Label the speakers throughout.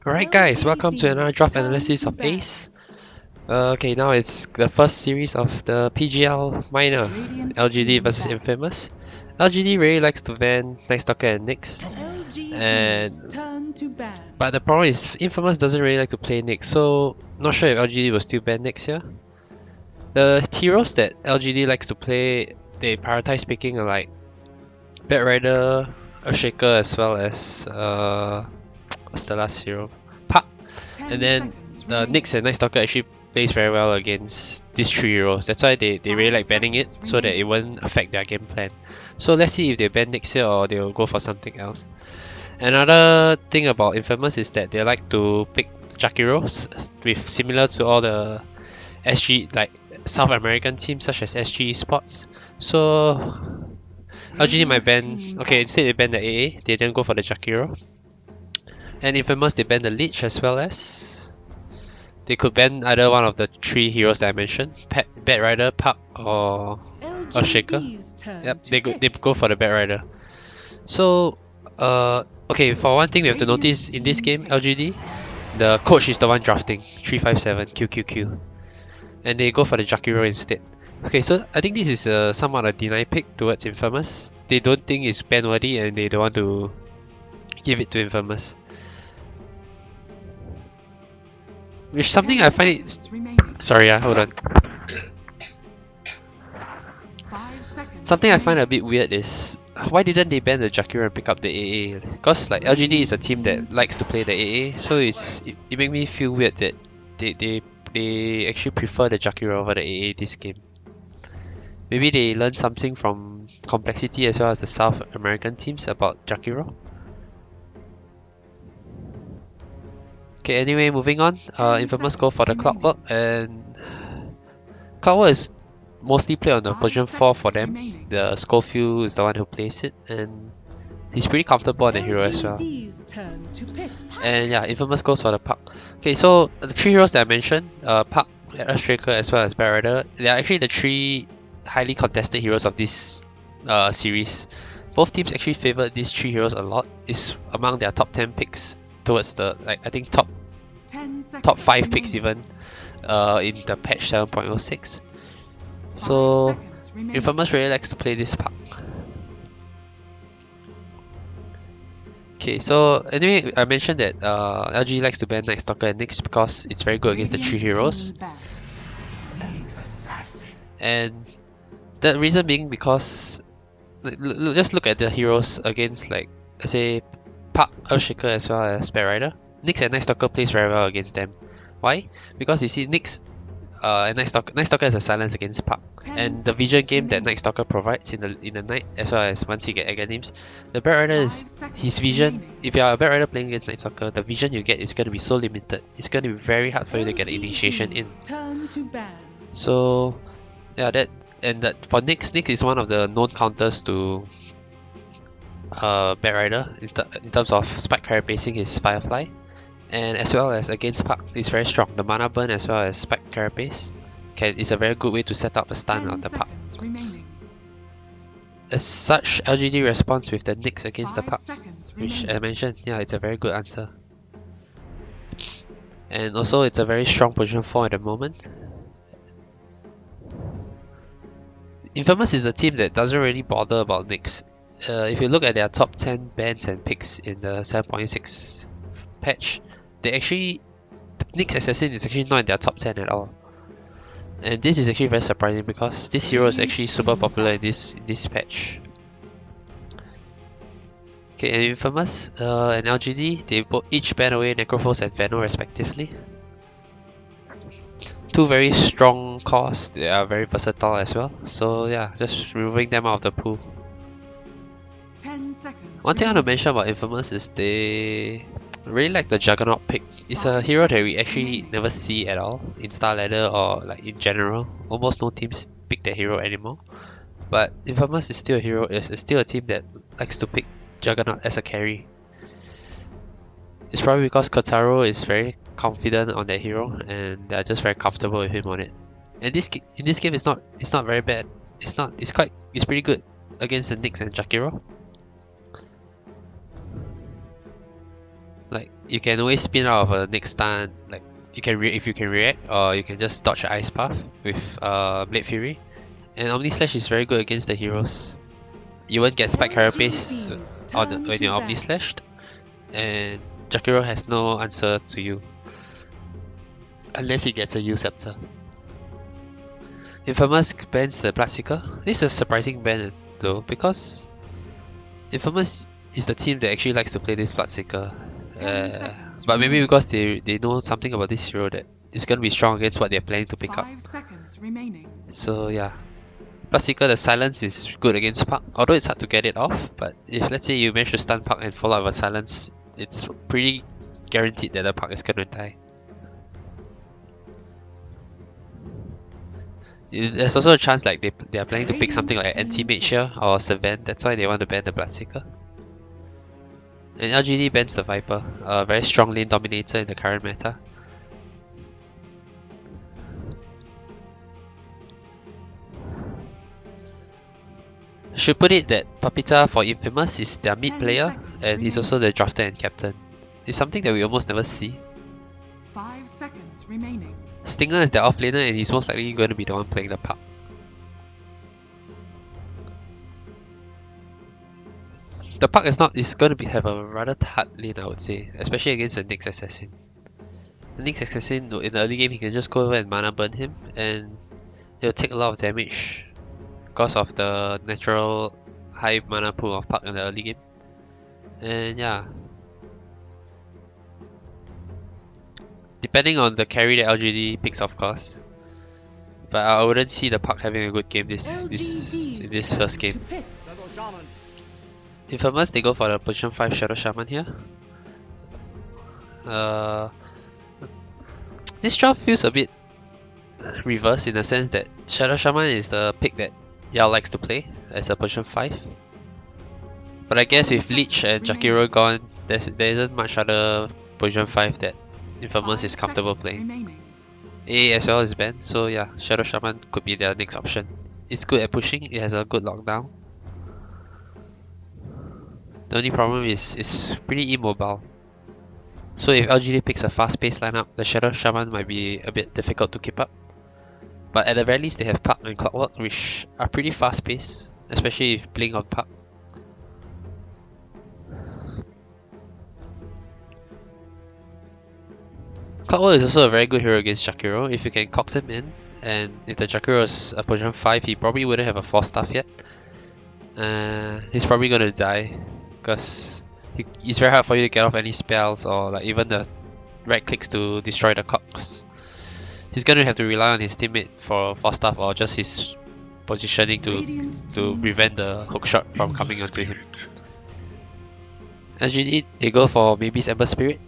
Speaker 1: Alright guys, welcome to another draft analysis of Ace. Okay, now it's the first series of the PGL minor, LGD versus Infamous. LGD really likes to ban Night Stalker and Nyx, but the problem is Infamous doesn't really like to play Nyx, so not sure if LGD will still ban Nyx here. The heroes that LGD likes to play, they prioritize picking are like Bat Rider, Earthshaker, as well as what's the last hero? Puck. And then the Nyx and Night Stalker actually plays very well against these three heroes. That's why they really like banning it, so that it won't affect their game plan. So let's see if they ban Nyx here or they'll go for something else. Another thing about Infamous is that they like to pick Jack heroes with similar to all the SG, like South American teams such as SG Esports. So LGD might ban, okay, instead they ban the AA, they didn't go for the Jack hero. And Infamous, they ban the Leech as well as they could ban either one of the three heroes that I mentioned, Bat Rider, Puck, or Shaker. Yep, they go for the Bat Rider. So, okay, for one thing we have to notice in this game, LGD, the coach is the one drafting 357 QQQ, and they go for the Jakiro instead. Okay, so I think this is somewhat a deny pick towards Infamous. They don't think it's ban worthy and they don't want to give it to Infamous. Which something I find it... Sorry, hold on. Something I find a bit weird is why didn't they ban the Jakiro and pick up the AA? Because like LGD is a team that likes to play the AA, so it makes me feel weird that they actually prefer the Jakiro over the AA this game. Maybe they learned something from Complexity as well as the South American teams about Jakiro. Okay, anyway, moving on. Infamous go for the Clockwork, and Clockwork is mostly played on the position 4 for them. The Schofield is the one who plays it, and he's pretty comfortable on the hero as well. And yeah, Infamous goes for the Puck. Okay, so the three heroes that I mentioned, Puck, Earthshaker, as well as Bat Rider, they are actually the three highly contested heroes of this series. Both teams actually favored these three heroes a lot. It's among their top 10 picks towards the, like, I think top 5 picks even in the patch 7.06. So Infamous really likes to play this Puck. Okay, so anyway, I mentioned that LG likes to ban Night Stalker and Nyx because it's very good against the three heroes. And the reason being because just look at the heroes against, like, let's say Puck, Earthshaker as well as Bat Rider. Nyx and Night Stalker plays very well against them. Why? Because you see Nyx and Night Stalker has a silence against Puck, and the vision game that Night Stalker provides in the night, as well as once you get Aghanim's, the Bat Rider is his vision. If you are a Bat Rider playing against Night Stalker, the vision you get is going to be so limited. It's going to be very hard for you to get the initiation in. So yeah, that for Nyx is one of the known counters to Bat Rider in terms of spike carapacing his Firefly. And as well as against Puck, it's very strong. The mana burn as well as spike carapace is a very good way to set up a stun on the Puck. As such, LGD responds with the Nyx against the Puck, which I mentioned, yeah, it's a very good answer. And also it's a very strong position 4 at the moment. Infamous is a team that doesn't really bother about Nyx. If you look at their top 10 bans and picks in the 7.6 patch, the Nyx Assassin is actually not in their top 10 at all. And this is actually very surprising because this hero is actually super popular in this patch. Okay, and Infamous and LGD, they each ban away Necrophos and Veno respectively. Two very strong cores, they are very versatile as well. So yeah, just removing them out of the pool. One thing I want to mention about Infamous is they really like the Juggernaut pick. It's a hero that we actually never see at all in Star Ladder or like in general. Almost no teams pick that hero anymore. But Infamous is still a hero. It's still a team that likes to pick Juggernaut as a carry. It's probably because Kotaro is very confident on that hero and they're just very comfortable with him on it. And in this game, it's not very bad. It's pretty good against the Nyx and Jakiro. Like you can always spin out of a next stun. Like you can if you can react, or you can just dodge an ice path with Blade Fury. And Omni Slash is very good against the heroes. You won't get spike carapace when you're Omni Slashed, and Jakiro has no answer to you unless he gets a U Scepter. Infamous bans the Bloodseeker. This is a surprising ban though, because Infamous is the team that actually likes to play this Bloodseeker. But maybe because they know something about this hero that is going to be strong against what they're planning to pick up. So yeah. Bloodseeker, the silence is good against Puck, although it's hard to get it off, but if let's say you manage to stun Puck and follow up with a silence, it's pretty guaranteed that the Puck is going to die. There's also a chance like they are planning to pick something like Anti-Mage here or Savant, that's why they want to ban the Bloodseeker. And LGD bans the Viper, a very strong lane dominator in the current meta. Should put it that Papita for Infamous is their mid player, and he's also the drafter and captain. It's something that we almost never see.
Speaker 2: 5 seconds remaining.
Speaker 1: Stinger is their offlaner, and he's most likely going to be the one playing the Puck. The Puck is going to have a rather hard lane, I would say, especially against the Nyx Assassin. The Nyx Assassin, in the early game, he can just go over and mana burn him, and he'll take a lot of damage because of the natural high mana pool of Puck in the early game. And yeah, depending on the carry that LGD picks, of course. But I wouldn't see the Puck having a good game in this first game. Infamous, they go for the position 5 Shadow Shaman here. This draft feels a bit reverse in the sense that Shadow Shaman is the pick that Yao likes to play as a position 5. But I guess with Leech and Jakiro gone, there isn't much other position 5 that Infamous is comfortable playing. AA as well is banned, so yeah, Shadow Shaman could be their next option. It's good at pushing, it has a good lockdown. The only problem is it's pretty immobile. So if LGD picks a fast-paced lineup, the Shadow Shaman might be a bit difficult to keep up. But at the very least, they have Puck and Clockwork, which are pretty fast-paced, especially if playing on Puck. Clockwork is also a very good hero against Jakiro if you can cox him in, and if the Jakiro is a position 5, he probably wouldn't have a 4 staff yet. He's probably gonna die because it's very hard for you to get off any spells or like even the right clicks to destroy the cox. He's gonna have to rely on his teammate for 4 staff or just his positioning to prevent the hook shot from coming onto him. LGD, they go for maybe Ember Spirit.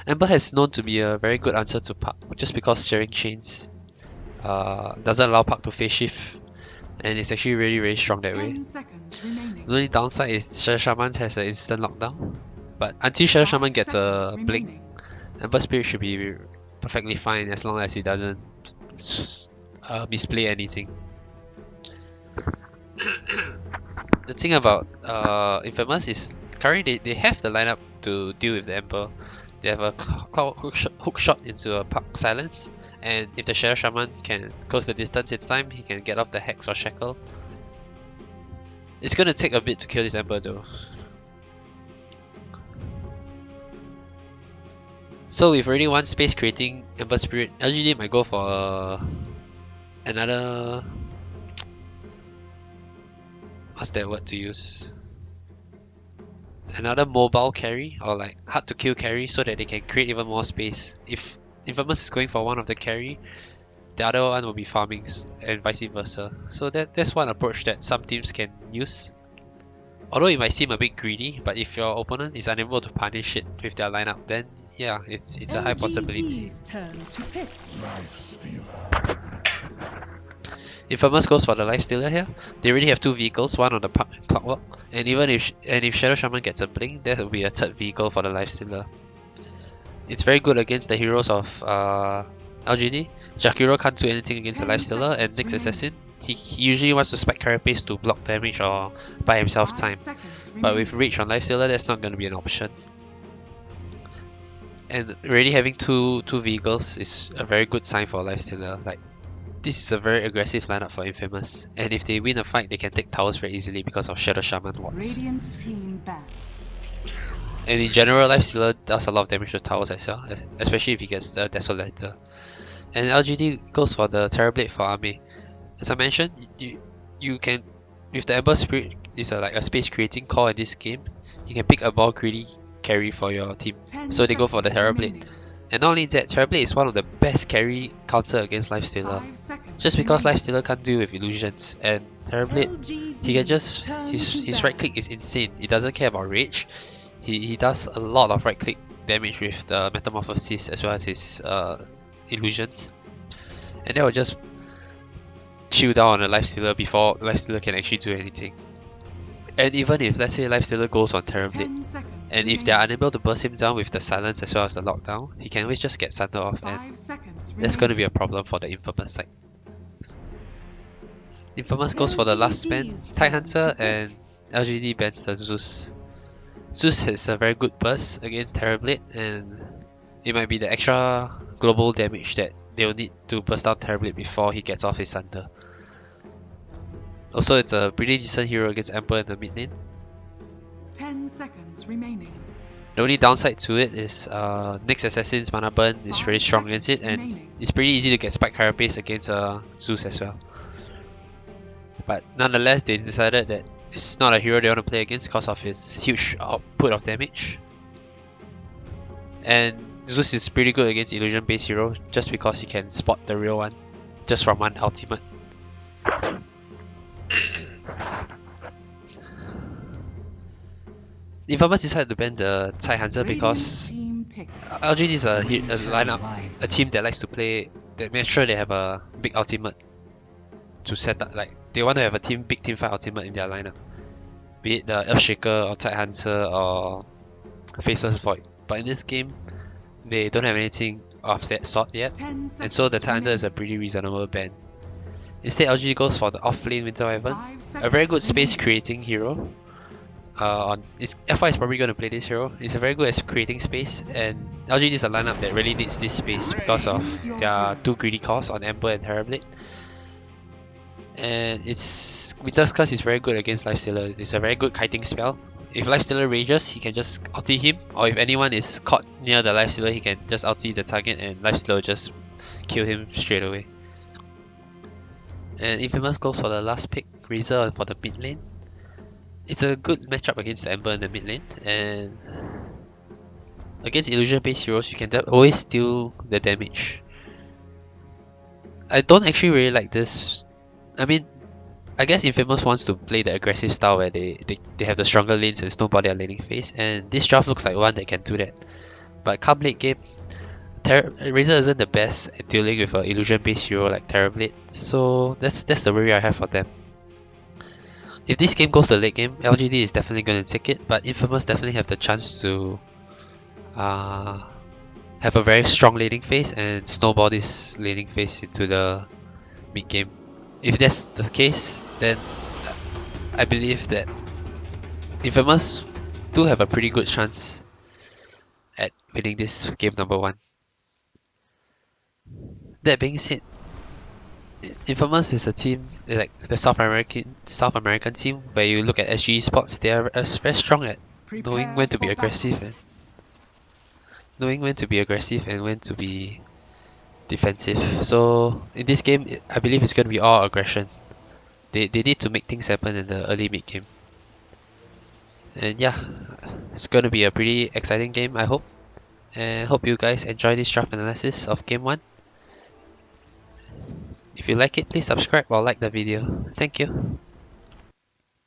Speaker 1: Ember has known to be a very good answer to Puck just because sharing chains doesn't allow Puck to phase shift, and it's actually really strong that way. The only downside is Shadow Shaman has an instant lockdown, but until Shadow Shaman gets a blink, Ember Spirit should be perfectly fine as long as he doesn't misplay anything. The thing about Infamous is currently they have the lineup to deal with the Ember. They have a hook shot into a Puck silence, and if the Shadow Shaman can close the distance in time, he can get off the Hex or Shackle. It's gonna take a bit to kill this Ember though. So with already one space creating Ember Spirit, LGD might go for another... what's that word to use? Another mobile carry or like hard to kill carry so that they can create even more space. If Infamous is going for one of the carry, the other one will be farming and vice versa. So that's one approach that some teams can use. Although it might seem a bit greedy, but if your opponent is unable to punish it with their lineup, then yeah, it's a high possibility. Infamous goes for the Lifestealer here. They already have 2 vehicles, one on the Puck and Clockwork, and if Shadow Shaman gets a blink, there will be a 3rd vehicle for the Lifestealer. It's very good against the heroes of LGD. Jakiro can't do anything against the Lifestealer, and Nyx Assassin, he usually wants to spike Carapace to block damage or buy himself time. but with reach on lifestealer, that's not going to be an option. And already having two vehicles is a very good sign for lifestealer. Like, this is a very aggressive lineup for Infamous, and if they win a fight, they can take towers very easily because of Shadow Shaman wards.
Speaker 2: Radiant team back.
Speaker 1: And in general, lifestealer does a lot of damage to towers as well, especially if he gets the Desolator. And LGD goes for the Terrorblade for army. As I mentioned, you can, with the Ember Spirit, is like a space creating core in this game. You can pick a more greedy carry for your team, so they go for the Terrorblade. And not only that, Terrorblade is one of the best carry counter against lifestealer. Just because lifestealer can't deal with illusions, and Terrorblade, he can just his right click is insane. He doesn't care about rage. He does a lot of right click damage with the Metamorphosis as well as his illusions, and that will just chill down on a lifestealer before lifestealer can actually do anything. And even if, let's say, lifestealer goes on Terrorblade, and if they're unable to burst him down with the silence as well as the lockdown, he can always just get Sunder off, and that's going to be a problem for the Infamous side. Infamous goes for the last ban, Tidehunter, and LGD bans the Zeus. Zeus has a very good burst against Terrorblade, and it might be the extra global damage that they'll need to burst down Terrorblade before he gets off his Sunder. Also, it's a pretty decent hero against Emperor in the mid lane.
Speaker 2: 10 seconds remaining.
Speaker 1: The only downside to it is Nyx Assassin's mana burn is really strong against it, and it's pretty easy to get Spike Carapace against Zeus as well. But nonetheless, they decided that it's not a hero they want to play against because of his huge output of damage. And Zeus is pretty good against illusion based hero just because he can spot the real one just from one ultimate. Infamous decided to ban the Tidehunter because LGD is a lineup, a team that likes to play, that makes sure they have a big ultimate to set up. Like, they want to have a big team fight ultimate in their lineup, be it the Earthshaker or Tidehunter or Faceless Void. But in this game, they don't have anything of that sort yet, and so the Tidehunter is a pretty reasonable ban. Instead, LGD goes for the off-lane Winter Wyvern, a very good space creating hero. FI is probably going to play this hero. It's a very good at creating space, and LGD is a lineup that really needs this space because of their two greedy cores on Ember and Terrorblade. And Winter's Curse is very good against Lifestealer. It's a very good kiting spell. If Lifestealer rages, he can just ulti him, or if anyone is caught near the Lifestealer, he can just ulti the target and Lifestealer will just kill him straight away. And Infamous goes for the last pick, Razor for the mid lane. It's a good matchup against Ember in the mid lane, and against illusion based heroes you can always steal the damage. I don't actually really like this. I mean, I guess Infamous wants to play the aggressive style where they have the stronger lanes and snowball their laning phase, and this draft looks like one that can do that. But come late game, Razor isn't the best at dealing with an illusion based hero like Terrorblade, so that's the worry I have for them. If this game goes to late game, LGD is definitely going to take it, but Infamous definitely have the chance to have a very strong laning phase and snowball this laning phase into the mid game. If that's the case, then I believe that Infamous do have a pretty good chance at winning this game number 1. That being said, Infamous is a team like the South American team where you look at SG Sports, they are very strong at knowing when to be aggressive and when to be defensive. So in this game, I believe it's going to be all aggression. They need to make things happen in the early mid game. And yeah, it's going to be a pretty exciting game, I hope. And hope you guys enjoy this draft analysis of game 1. If you like it, please subscribe or like the video. Thank you.